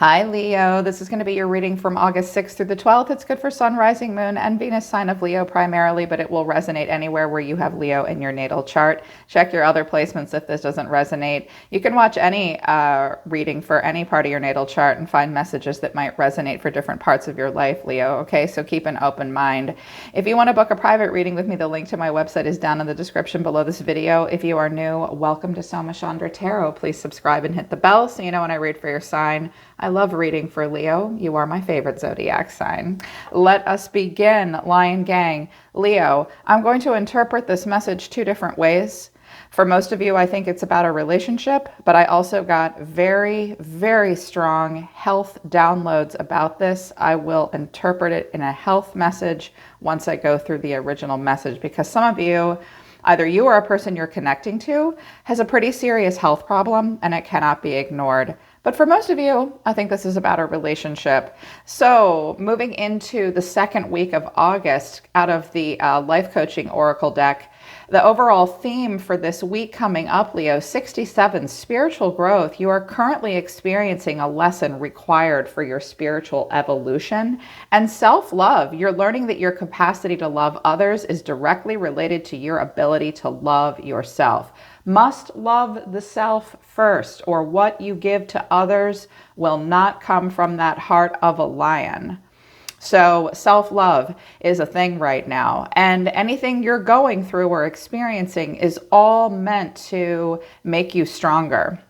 Hi, Leo. This is going to be your reading from August 6th through the 12th. It's good for Sun, Rising, Moon, and Venus sign of Leo primarily, but it will resonate anywhere where you have Leo in your natal chart. Check your other placements if this doesn't resonate. You can watch any reading for any part of your natal chart and find messages that might resonate for different parts of your life, Leo. Okay, so keep an open mind. If you want to book a private reading with me, the link to my website is down in the description below this video. If you are new, welcome to Soma Chandra Tarot. Please subscribe and hit the bell so you know when I read for your sign. I love reading for Leo. You are my favorite zodiac sign. Let us begin, Lion Gang. Leo, I'm going to interpret this message two different ways. For most of you, I think it's about a relationship, but I also got very, very strong health downloads about this. I will interpret it in a health message once I go through the original message, because some of you, either you or a person you're connecting to, has a pretty serious health problem and it cannot be ignored. But for most of you, I think this is about a relationship. So moving into the second week of August out of the Life Coaching Oracle deck, the overall theme for this week coming up, Leo, 67, spiritual growth. You are currently experiencing a lesson required for your spiritual evolution and self-love. You're learning that your capacity to love others is directly related to your ability to love yourself. Must love the self first, or what you give to others will not come from that heart of a lion. So self-love is a thing right now, and anything you're going through or experiencing is all meant to make you stronger.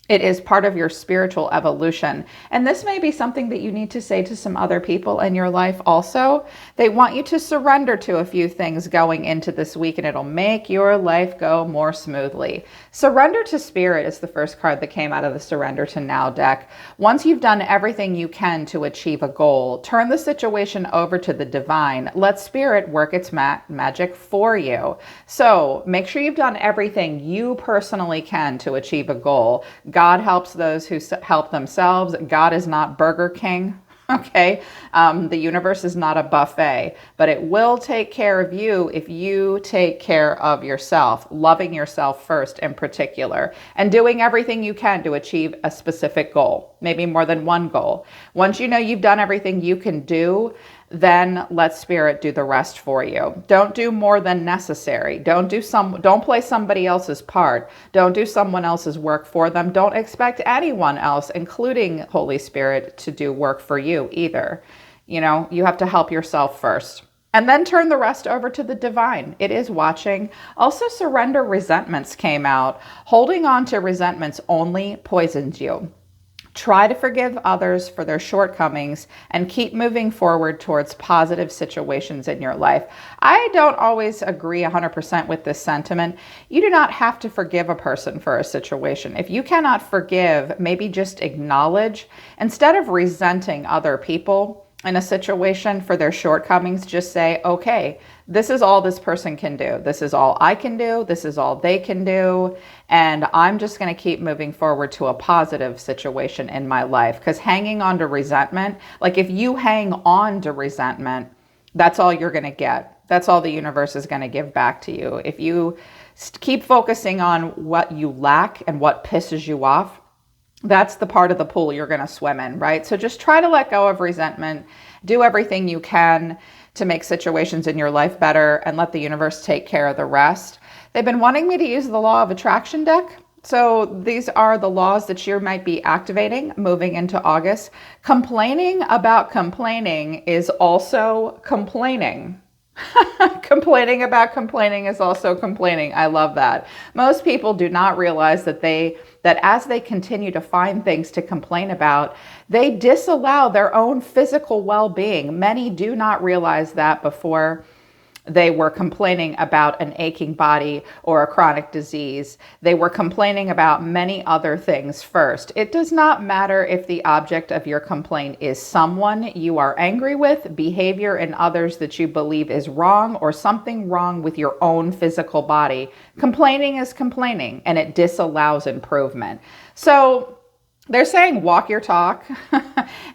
It is part of your spiritual evolution. And this may be something that you need to say to some other people in your life also. They want you to surrender to a few things going into this week, and it'll make your life go more smoothly. Surrender to Spirit is the first card that came out of the Surrender to Now deck. Once you've done everything you can to achieve a goal, turn the situation over to the divine. Let Spirit work its magic for you. So make sure you've done everything you personally can to achieve a goal. God helps those who help themselves. God is not Burger King, okay? The universe is not a buffet, but it will take care of you if you take care of yourself, loving yourself first in particular, and doing everything you can to achieve a specific goal, maybe more than one goal. Once you know you've done everything you can do, then let Spirit do the rest for you. Don't do more than necessary. Don't play somebody else's part. Don't do someone else's work for them. Don't expect anyone else, including Holy Spirit, to do work for you either. You know, you have to help yourself first. And then turn the rest over to the divine. It is watching. Also, surrender resentments came out. Holding on to resentments only poisons you. Try to forgive others for their shortcomings and keep moving forward towards positive situations in your life. I don't always agree 100% with this sentiment. You do not have to forgive a person for a situation. If you cannot forgive, maybe just acknowledge. Instead of resenting other people in a situation for their shortcomings, just say, okay, this is all this person can do. This is all I can do. This is all they can do. And I'm just going to keep moving forward to a positive situation in my life. Because hanging on to resentment, like if you hang on to resentment, that's all you're going to get. That's all the universe is going to give back to you. If you keep focusing on what you lack and what pisses you off, that's the part of the pool you're going to swim in, right? So just try to let go of resentment. Do everything you can to make situations in your life better and let the universe take care of the rest. They've been wanting me to use the Law of Attraction deck. So these are the laws that you might be activating moving into August. Complaining about complaining is also complaining. Complaining about complaining is also complaining. I love that. Most people do not realize that as they continue to find things to complain about, they disallow their own physical well-being. Many do not realize that before they were complaining about an aching body or a chronic disease. They were complaining about many other things first. It does not matter if the object of your complaint is someone you are angry with, behavior in others that you believe is wrong, or something wrong with your own physical body. Complaining is complaining, and it disallows improvement. So they're saying walk your talk,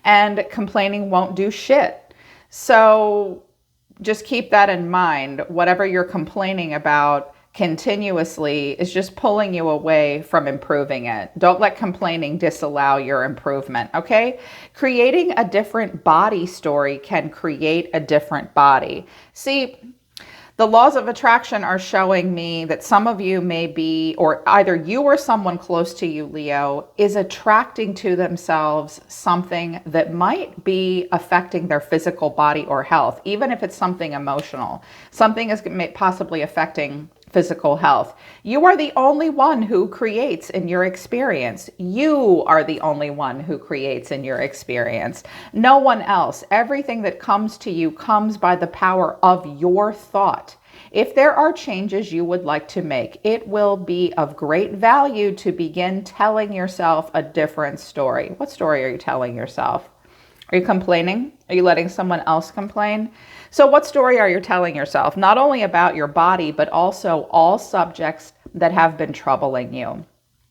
and complaining won't do shit. So just keep that in mind. Whatever you're complaining about continuously is just pulling you away from improving it. Don't let complaining disallow your improvement, okay? Creating a different body story can create a different body. See, the laws of attraction are showing me that some of you may be, or either you or someone close to you, Leo, is attracting to themselves something that might be affecting their physical body or health, even if it's something emotional. Something is possibly affecting physical health. You are the only one who creates in your experience. You are the only one who creates in your experience. No one else. Everything that comes to you comes by the power of your thought. If there are changes you would like to make, it will be of great value to begin telling yourself a different story. What story are you telling yourself? Are you complaining? Are you letting someone else complain? So what story are you telling yourself? Not only about your body, but also all subjects that have been troubling you.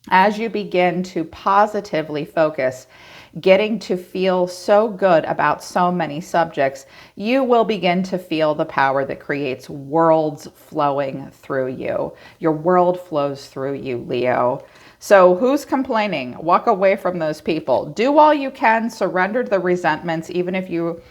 As you begin to positively focus, getting to feel so good about so many subjects, you will begin to feel the power that creates worlds flowing through you. Your world flows through you, Leo. So who's complaining? Walk away from those people. Do all you can. Surrender the resentments, even if you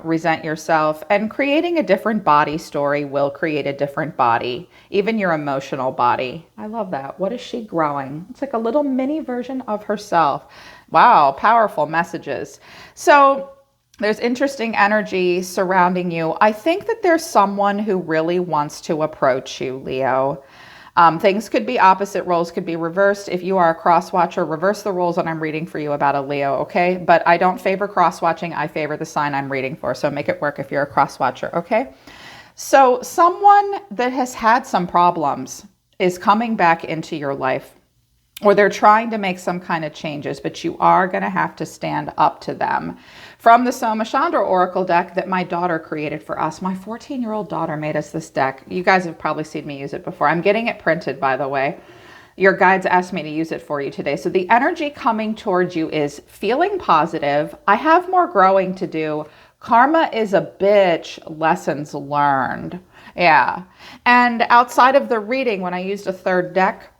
resent yourself. And creating a different body story will create a different body, even your emotional body. I love that. What is she growing? It's like a little mini version of herself. Wow, powerful messages. So there's interesting energy surrounding you. I think that there's someone who really wants to approach you, Leo. Things could be opposite, roles could be reversed. If you are a cross watcher, reverse the roles and I'm reading for you about a Leo, okay? But I don't favor cross watching. I favor the sign I'm reading for. So make it work if you're a cross watcher, okay? So someone that has had some problems is coming back into your life, or they're trying to make some kind of changes, but you are going to have to stand up to them. From the Soma Chandra Oracle deck that my daughter created for us, my 14-year-old daughter made us this deck. You guys have probably seen me use it before. I'm getting it printed, by the way. Your guides asked me to use it for you today. So the energy coming towards you is feeling positive. I have more growing to do. Karma is a bitch, lessons learned. Yeah. And outside of the reading, when I used a third deck,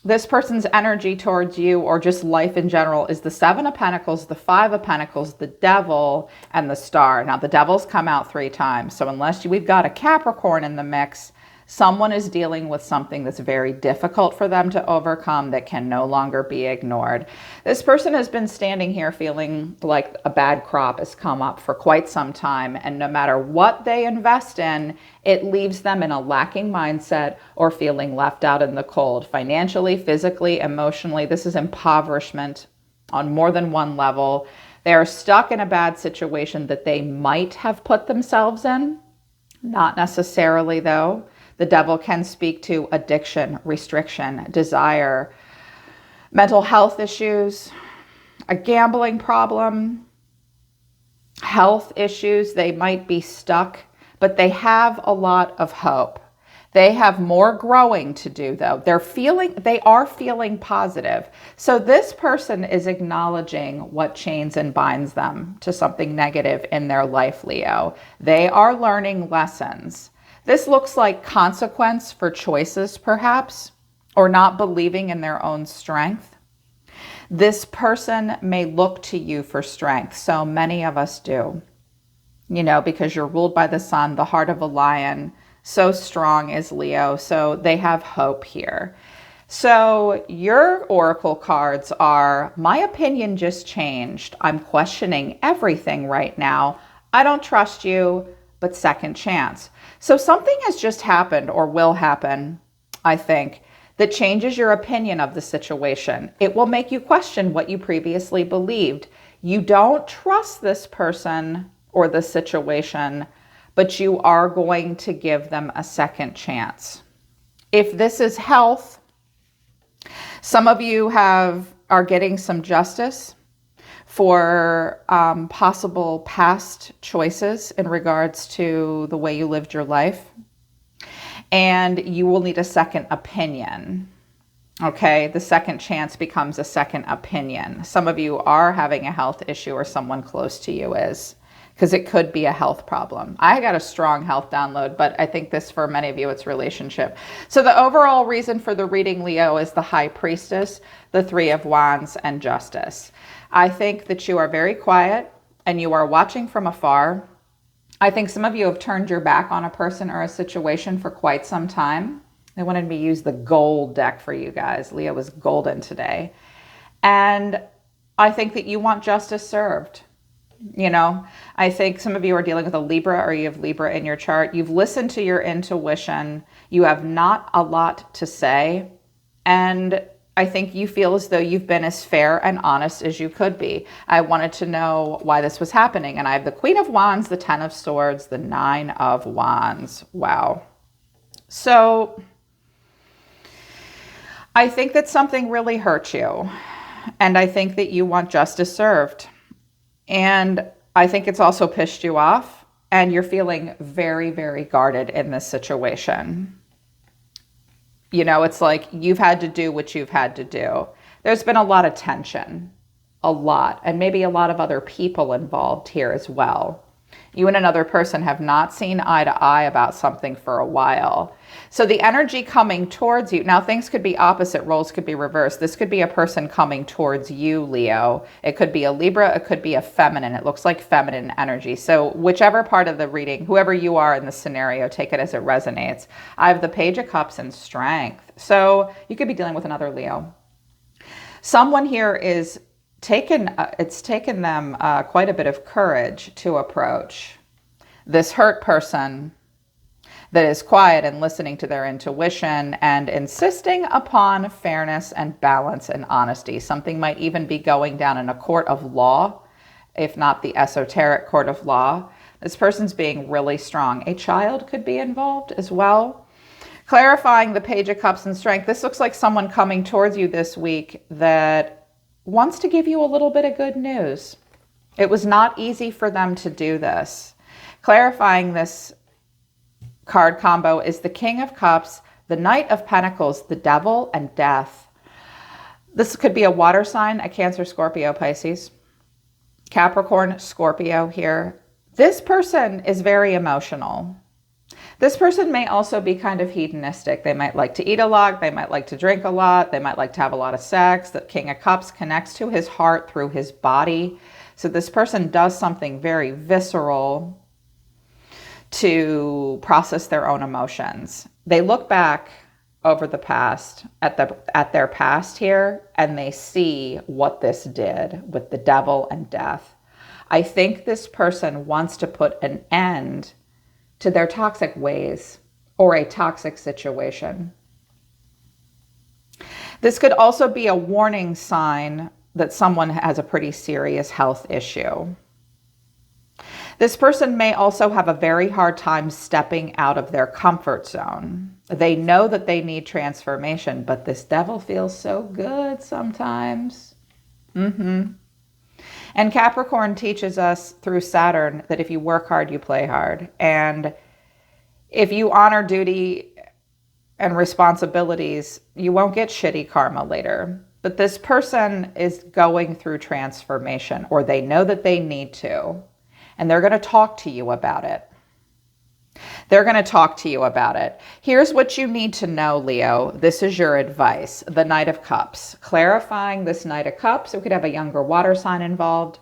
this person's energy towards you, or just life in general, is the Seven of Pentacles, the Five of Pentacles, the Devil, and the Star. Now, the Devil's come out 3 times. So unless we've got a Capricorn in the mix, someone is dealing with something that's very difficult for them to overcome that can no longer be ignored. This person has been standing here feeling like a bad crop has come up for quite some time. And no matter what they invest in, it leaves them in a lacking mindset or feeling left out in the cold. Financially, physically, emotionally, this is impoverishment on more than one level. They are stuck in a bad situation that they might have put themselves in. Not necessarily, though. The Devil can speak to addiction, restriction, desire, mental health issues, a gambling problem, health issues. They might be stuck, but they have a lot of hope. They have more growing to do, though. They are feeling positive. So this person is acknowledging what chains and binds them to something negative in their life, Leo. They are learning lessons. This looks like consequence for choices, perhaps, or not believing in their own strength. This person may look to you for strength. So many of us do, because you're ruled by the sun, the heart of a lion, so strong is Leo. So they have hope here. So your oracle cards are, my opinion just changed. I'm questioning everything right now. I don't trust you, but second chance. So something has just happened or will happen, I think, that changes your opinion of the situation. It will make you question what you previously believed. You don't trust this person or the situation, but you are going to give them a second chance. If this is health, some of you are getting some justice for possible past choices in regards to the way you lived your life. And you will need a second opinion. Okay, the second chance becomes a second opinion. Some of you are having a health issue or someone close to you is. because it could be a health problem. I got a strong health download, but I think this for many of you, it's relationship. So the overall reason for the reading, Leo, is the High Priestess, the Three of Wands, and Justice. I think that you are very quiet and you are watching from afar. I think some of you have turned your back on a person or a situation for quite some time. They wanted me to use the gold deck for you guys. Leo was golden today. And I think that you want justice served. You know, I think some of you are dealing with a Libra, or you have Libra in your chart. You've listened to your intuition. You have not a lot to say. And I think you feel as though you've been as fair and honest as you could be. I wanted to know why this was happening. And I have the Queen of Wands, the Ten of Swords, the Nine of Wands. Wow. So I think that something really hurt you. And I think that you want justice served. And I think it's also pissed you off, and you're feeling very, very guarded in this situation. You know, it's like you've had to do what you've had to do. There's been a lot of tension, a lot, and maybe a lot of other people involved here as well. You and another person have not seen eye to eye about something for a while. So the energy coming towards you, now things could be opposite, roles could be reversed. This could be a person coming towards you, Leo. It could be a Libra, it could be a feminine. It looks like feminine energy. So whichever part of the reading, whoever you are in the scenario, take it as it resonates. I have the Page of Cups and Strength. So you could be dealing with another Leo. Someone here is it's taken them quite a bit of courage to approach this hurt person that is quiet and listening to their intuition and insisting upon fairness and balance and honesty. Something might even be going down in a court of law, if not the esoteric court of law. This person's being really strong. A child could be involved as well. Clarifying the Page of Cups and Strength. This looks like someone coming towards you this week that wants to give you a little bit of good news. It was not easy for them to do this. Clarifying this card combo is the King of Cups, the Knight of Pentacles, the Devil, and Death. This could be a water sign, a Cancer, Scorpio, Pisces, Capricorn, Scorpio here. This person is very emotional. This person may also be kind of hedonistic. They might like to eat a lot. They might like to drink a lot. They might like to have a lot of sex. The King of Cups connects to his heart through his body. So this person does something very visceral to process their own emotions. They look back over the past, at their past here, and they see what this did with the Devil and Death. I think this person wants to put an end to their toxic ways or a toxic situation. This could also be a warning sign that someone has a pretty serious health issue. This person may also have a very hard time stepping out of their comfort zone. They know that they need transformation, but this devil feels so good sometimes. And Capricorn teaches us through Saturn that if you work hard, you play hard. And if you honor duty and responsibilities, you won't get shitty karma later. But this person is going through transformation, or they know that they need to. And they're going to talk to you about it. They're going to talk to you about it. Here's what you need to know, Leo. This is your advice. The Knight of Cups. Clarifying this Knight of Cups. We could have a younger water sign involved,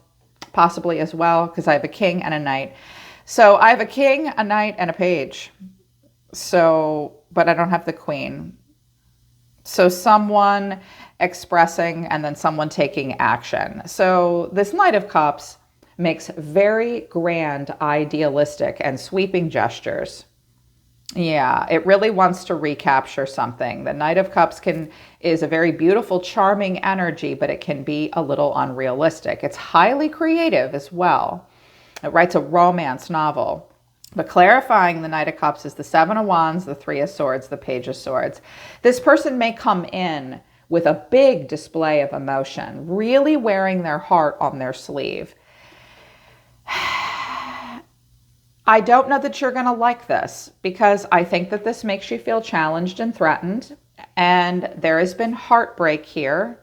possibly as well, because I have a king and a knight. So I have a king, a knight, and a page. So, but I don't have the queen. So someone expressing and then someone taking action. So this Knight of Cups makes very grand, idealistic, and sweeping gestures. Yeah, it really wants to recapture something. The Knight of Cups is a very beautiful, charming energy, but it can be a little unrealistic. It's highly creative as well. It writes a romance novel. But clarifying the Knight of Cups is the Seven of Wands, the Three of Swords, the Page of Swords. This person may come in with a big display of emotion, really wearing their heart on their sleeve. I don't know that you're going to like this, because I think that this makes you feel challenged and threatened, and there has been heartbreak here,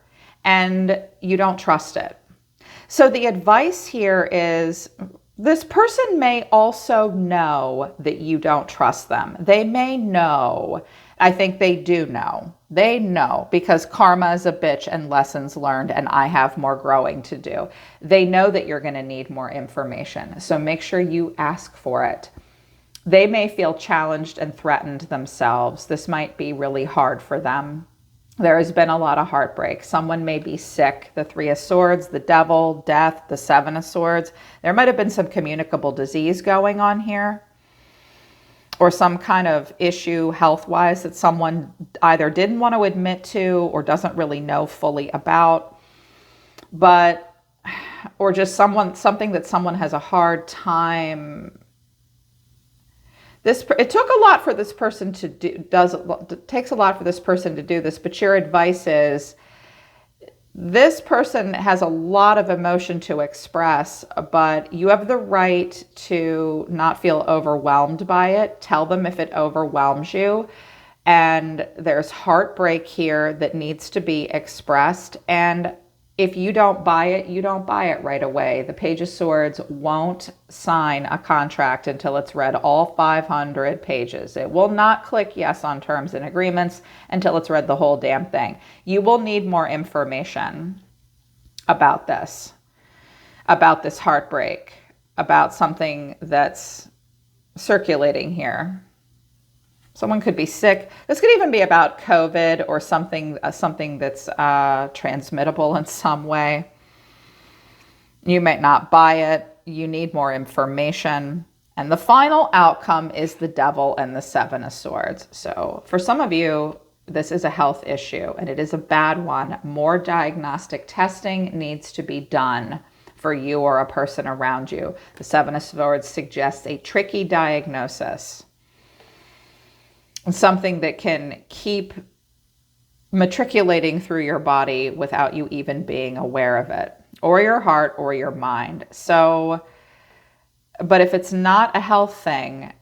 and you don't trust it. So the advice here is This person may also know that you don't trust them. They may know. I think they do know. They know because karma is a bitch and lessons learned, and I have more growing to do. They know that you're going to need more information. So make sure you ask for it. They may feel challenged and threatened themselves. This might be really hard for them. There has been a lot of heartbreak. Someone may be sick. The Three of Swords, the Devil, death, the Seven of Swords. There might have been some communicable disease going on here, or some kind of issue health-wise that someone either didn't want to admit to or doesn't really know fully about, or just something that someone has a hard time. It took a lot for this person to do, it takes a lot for this person to do this, but your advice is this person has a lot of emotion to express, but you have the right to not feel overwhelmed by it. Tell them if it overwhelms you. And there's heartbreak here that needs to be expressed. And if you don't buy it, you don't buy it right away. The Page of Swords won't sign a contract until it's read all 500 pages. It will not click yes on terms and agreements until it's read the whole damn thing. You will need more information about this heartbreak, about something that's circulating here. Someone could be sick. This could even be about COVID or something that's transmittable in some way. You might not buy it. You need more information. And the final outcome is the Devil and the Seven of Swords. So for some of you, this is a health issue, and it is a bad one. More diagnostic testing needs to be done for you or a person around you. The Seven of Swords suggests a tricky diagnosis. Something that can keep matriculating through your body without you even being aware of it, or your heart or your mind. So, but if it's not a health thing,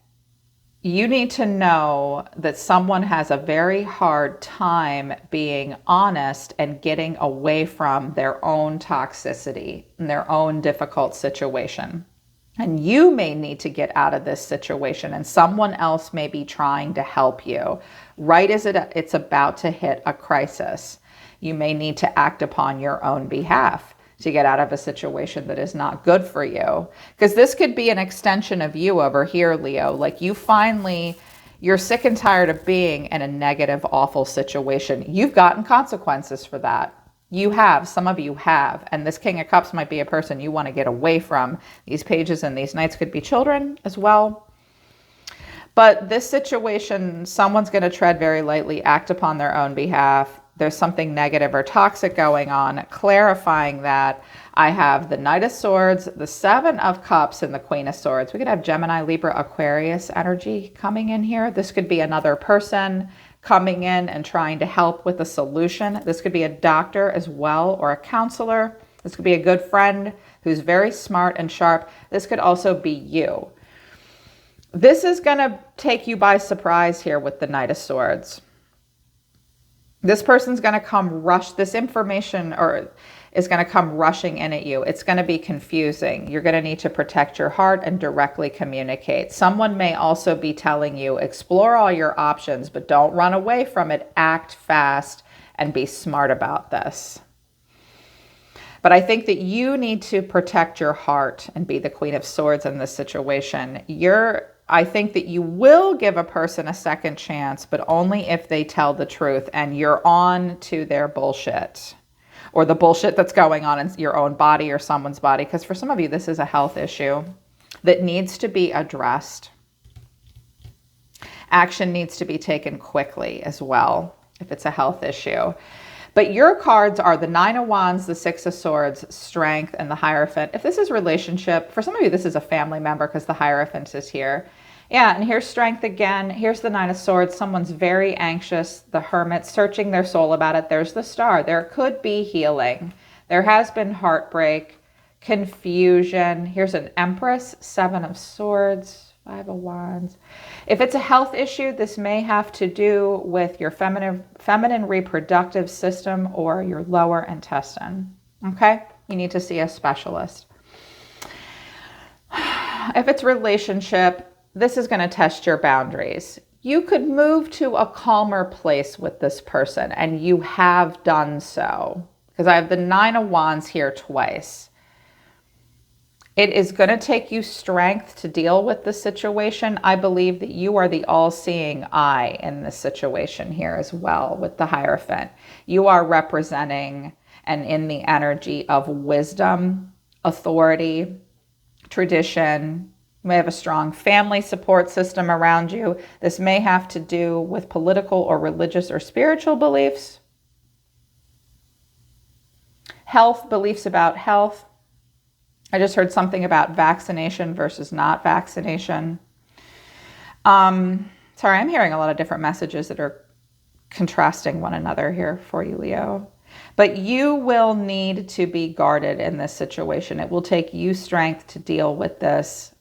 you need to know that someone has a very hard time being honest and getting away from their own toxicity and their own difficult situation. And you may need to get out of this situation, and someone else may be trying to help you. Right as it's about to hit a crisis, you may need to act upon your own behalf to get out of a situation that is not good for you. Because this could be an extension of you over here, Leo. Like you're sick and tired of being in a negative, awful situation. You've gotten consequences for that. You have, some of you have, and this King of Cups might be a person you want to get away from. These pages and these knights could be children as well. But this situation, someone's going to tread very lightly, act upon their own behalf. There's something negative or toxic going on. Clarifying that, I have the Knight of Swords, the Seven of Cups, and the Queen of Swords. We could have Gemini, Libra, Aquarius energy coming in here. This could be another person coming in and trying to help with a solution. This could be a doctor as well, or a counselor. This could be a good friend who's very smart and sharp. This could also be you. This is going to take you by surprise here with the Knight of Swords. This person's going to come this information is going to come rushing in at you. It's going to be confusing. You're going to need to protect your heart and directly communicate. Someone may also be telling you, explore all your options, but don't run away from it. Act fast and be smart about this. But I think that you need to protect your heart and be the Queen of Swords in this situation. I think that you will give a person a second chance, but only if they tell the truth and you're on to their bullshit, or the bullshit that's going on in your own body or someone's body. Because for some of you, this is a health issue that needs to be addressed. Action needs to be taken quickly as well, if it's a health issue. But your cards are the Nine of Wands, the Six of Swords, Strength, and the Hierophant. If this is relationship, for some of you, this is a family member because the Hierophant is here. Yeah, and here's Strength again. Here's the Nine of Swords. Someone's very anxious. The Hermit, searching their soul about it. There's the Star. There could be healing. There has been heartbreak, confusion. Here's an Empress, Seven of Swords, Five of Wands. If it's a health issue, this may have to do with your feminine reproductive system or your lower intestine. Okay? You need to see a specialist. If it's relationship, this is going to test your boundaries. You could move to a calmer place with this person, and you have done so. Because I have the 9 of Wands here twice. It is going to take you strength to deal with the situation. I believe that you are the all-seeing eye in this situation here as well with the Hierophant. You are representing and in the energy of wisdom, authority, tradition. You may have a strong family support system around you. This may have to do with political or religious or spiritual beliefs. Health, beliefs about health. I just heard something about vaccination versus not vaccination. Sorry, I'm hearing a lot of different messages that are contrasting one another here for you, Leo. But you will need to be guarded in this situation. It will take you strength to deal with this.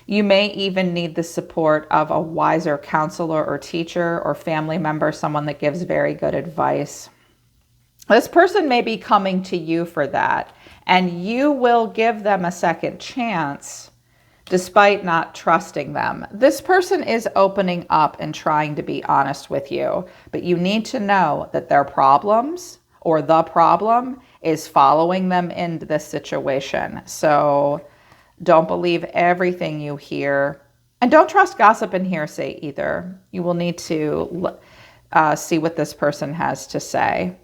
You may even need the support of a wiser counselor or teacher or family member, someone that gives very good advice. This person may be coming to you for that, and you will give them a second chance despite not trusting them. This person is opening up and trying to be honest with you, but you need to know that their problems or the problem is following them into this situation. So don't believe everything you hear, and don't trust gossip and hearsay either. You will need to see what this person has to say.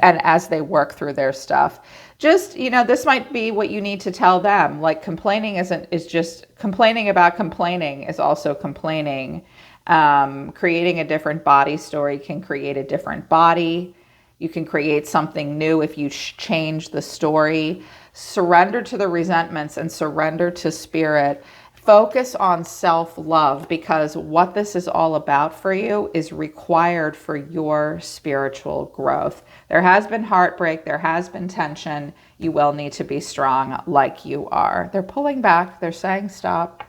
And as they work through their stuff, just, this might be what you need to tell them. Like complaining is just complaining about complaining is also complaining. Creating a different body story can create a different body. You can create something new if you change the story. Surrender to the resentments and surrender to spirit. Focus on self-love, because what this is all about for you is required for your spiritual growth. There has been heartbreak. There has been tension. You will need to be strong like you are. They're pulling back. They're saying stop.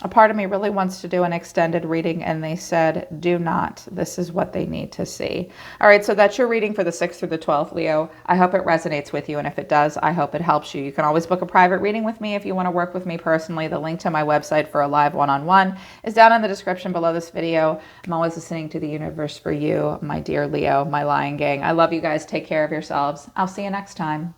A part of me really wants to do an extended reading, and they said, do not. This is what they need to see. All right, so that's your reading for the 6th through the 12th, Leo. I hope it resonates with you, and if it does, I hope it helps you. You can always book a private reading with me if you want to work with me personally. The link to my website for a live one-on-one is down in the description below this video. I'm always listening to the universe for you, my dear Leo, my lion gang. I love you guys. Take care of yourselves. I'll see you next time.